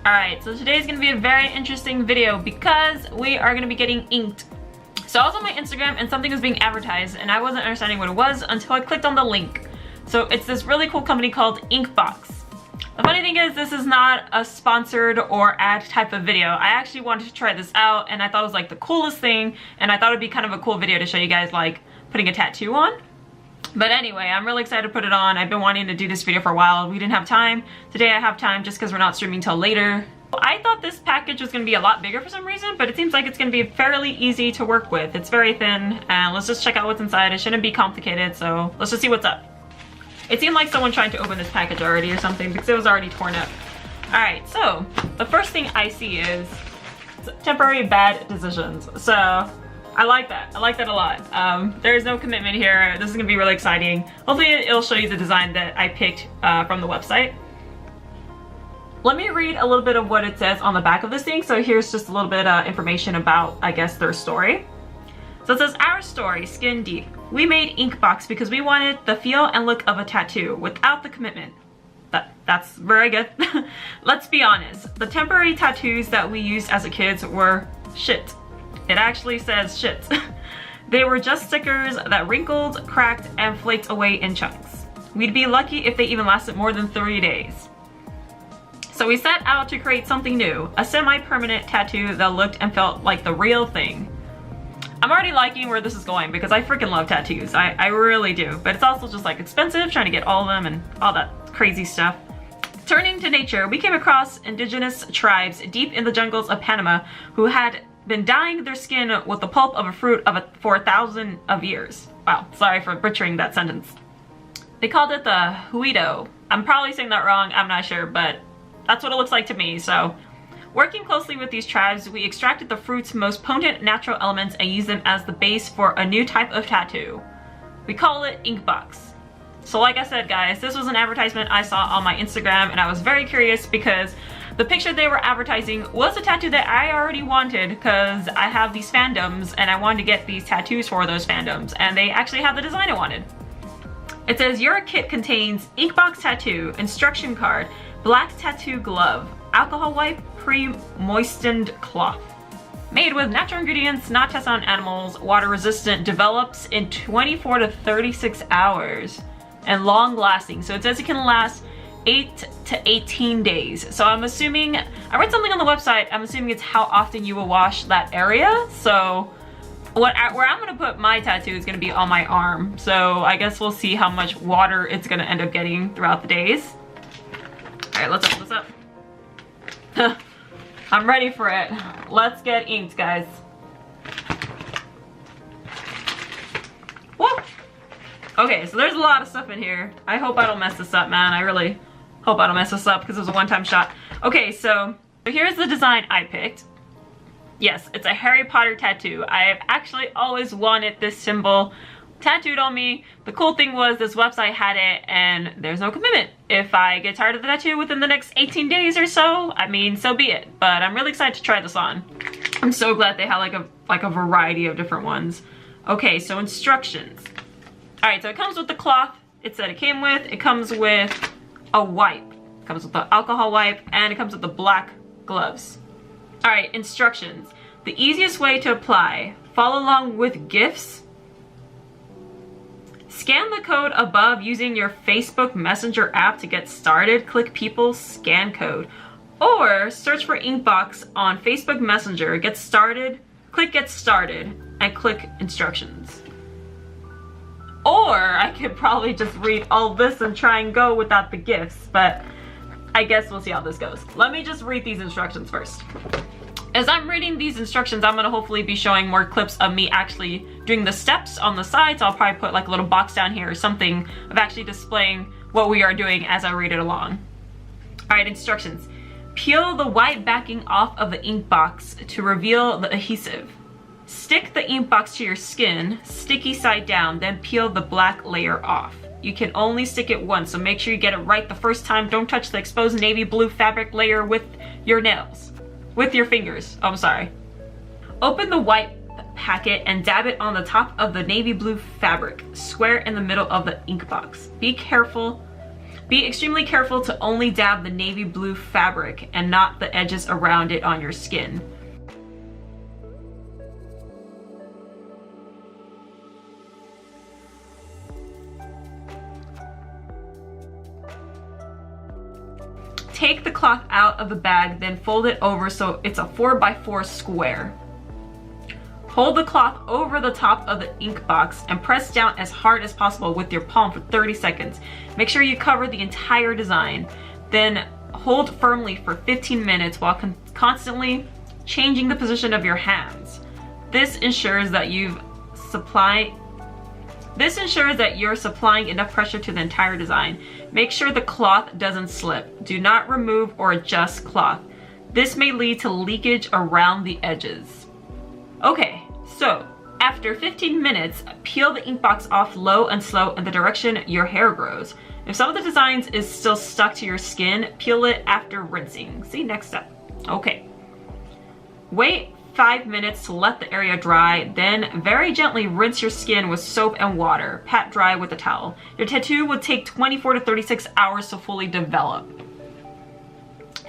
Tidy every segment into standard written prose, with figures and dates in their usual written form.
Alright, so today's gonna be a very interesting video because we are gonna be getting inked. So I was on my Instagram and something was being advertised and I wasn't understanding what it was until I clicked on the link. So it's this really cool company called Inkbox. The funny thing is this is not a sponsored or ad type of video. I actually wanted to try this out and I thought it was like the coolest thing, and I thought it'd be kind of a cool video to show you guys like putting a tattoo on. But anyway, I'm really excited to put it on. I've been wanting to do this video for a while. We didn't have time. Today I have time just because we're not streaming till later. I thought this package was going to be a lot bigger for some reason, but it seems like it's going to be fairly easy to work with. It's very thin, and let's just check out what's inside. It shouldn't be complicated, so let's just see what's up. It seemed like someone tried to open this package already or something because it was already torn up. Alright, so the first thing I see is temporary bad decisions. So I like that. I like that a lot. There's no commitment here. This is gonna be really exciting. Hopefully it'll show you the design that I picked from the website. Let me read a little bit of what it says on the back of this thing. So here's just a little bit of information about, I guess, their story. So it says, our story, skin deep. We made Inkbox because we wanted the feel and look of a tattoo without the commitment. That's very good. Let's be honest. The temporary tattoos that we used as a kids were shit. It actually says shit. They were just stickers that wrinkled, cracked, and flaked away in chunks. We'd be lucky if they even lasted more than 30 days. So we set out to create something new, a semi-permanent tattoo that looked and felt like the real thing. I'm already liking where this is going because I freaking love tattoos. I really do. But it's also just like expensive trying to get all of them and all that crazy stuff. Turning to nature, we came across indigenous tribes deep in the jungles of Panama who had been dyeing their skin with the pulp of a fruit for 1,000 of years. Wow, sorry for butchering that sentence. They called it the huido. I'm probably saying that wrong, I'm not sure, but that's what it looks like to me. So working closely with these tribes, we extracted the fruit's most potent natural elements and used them as the base for a new type of tattoo. We call it Inkbox. So like I said, guys, this was an advertisement I saw on my Instagram and I was very curious because the picture they were advertising was a tattoo that I already wanted because I have these fandoms and I wanted to get these tattoos for those fandoms, and they actually have the design I wanted. It says, your kit contains Inkbox tattoo, instruction card, black tattoo glove, alcohol wipe, pre-moistened cloth. Made with natural ingredients, not tested on animals, water resistant, develops in 24 to 36 hours, and long lasting. So it says it can last 8 to 18 days. So I'm assuming, I read something on the website, I'm assuming it's how often you will wash that area. So where I'm gonna put my tattoo is gonna be on my arm. So I guess we'll see how much water it's gonna end up getting throughout the days. All right, let's open this up. I'm ready for it. Let's get inked, guys. Woo! Okay, so there's a lot of stuff in here. I hope I don't mess this up, man. I really hope I don't mess this up because it was a one-time shot. Okay, so here's the design I picked. Yes, it's a Harry Potter tattoo. I have actually always wanted this symbol tattooed on me. The cool thing was this website had it and there's no commitment. If I get tired of the tattoo within the next 18 days or so, I mean, so be it. But I'm really excited to try this on. I'm so glad they had like a variety of different ones. Okay, so instructions. All right, so it comes with the cloth it said it came with. It comes with a wipe. It comes with the alcohol wipe, and it comes with the black gloves. All right, instructions. The easiest way to apply. Follow along with GIFs. Scan the code above using your Facebook Messenger app to get started. Click people, scan code. Or search for Inkbox on Facebook Messenger. Get started, click get started, and click instructions. Or I could probably just read all this and try and go without the GIFs, but I guess we'll see how this goes. Let me just read these instructions first. As I'm reading these instructions, I'm gonna hopefully be showing more clips of me actually doing the steps on the side, so I'll probably put like a little box down here or something of actually displaying what we are doing as I read it along. All right, instructions. Peel the white backing off of the ink box to reveal the adhesive. Stick the ink box to your skin, sticky side down, then peel the black layer off. You can only stick it once, so make sure you get it right the first time. Don't touch the exposed navy blue fabric layer with your nails. With your fingers, oh, I'm sorry. Open the white packet and dab it on the top of the navy blue fabric, square in the middle of the ink box. Be careful Be extremely careful to only dab the navy blue fabric and not the edges around it on your skin. Take the cloth out of the bag, then fold it over so it's a 4x4 square. Hold the cloth over the top of the ink box and press down as hard as possible with your palm for 30 seconds. Make sure you cover the entire design. Then hold firmly for 15 minutes while constantly changing the position of your hands. This ensures that you're supplying enough pressure to the entire design. Make sure the cloth doesn't slip. Do not remove or adjust cloth. This may lead to leakage around the edges. Okay, so after 15 minutes, peel the ink box off low and slow in the direction your hair grows. If some of the designs is still stuck to your skin, peel it after rinsing. See, next step. Okay. Wait 5 minutes to let the area dry, then very gently rinse your skin with soap and water. Pat dry with a towel. Your tattoo will take 24 to 36 hours to fully develop.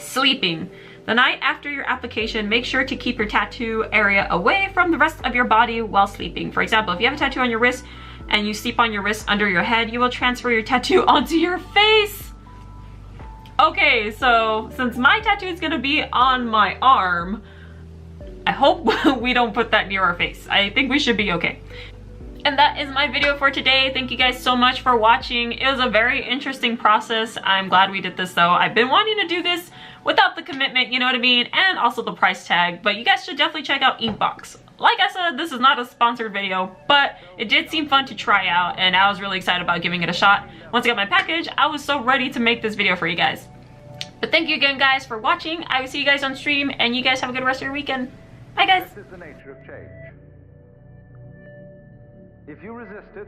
Sleeping. The night after your application, make sure to keep your tattoo area away from the rest of your body while sleeping. For example, if you have a tattoo on your wrist and you sleep on your wrist under your head, you will transfer your tattoo onto your face. Okay, so since my tattoo is gonna be on my arm, I hope we don't put that near our face. I think we should be okay. And that is my video for today. Thank you guys so much for watching. It was a very interesting process. I'm glad we did this though. I've been wanting to do this without the commitment, you know what I mean? And also the price tag, but you guys should definitely check out Inkbox. Like I said, this is not a sponsored video, but it did seem fun to try out and I was really excited about giving it a shot. Once I got my package, I was so ready to make this video for you guys. But thank you again guys for watching. I will see you guys on stream and you guys have a good rest of your weekend. Bye guys. This is the nature of change. If you resist it,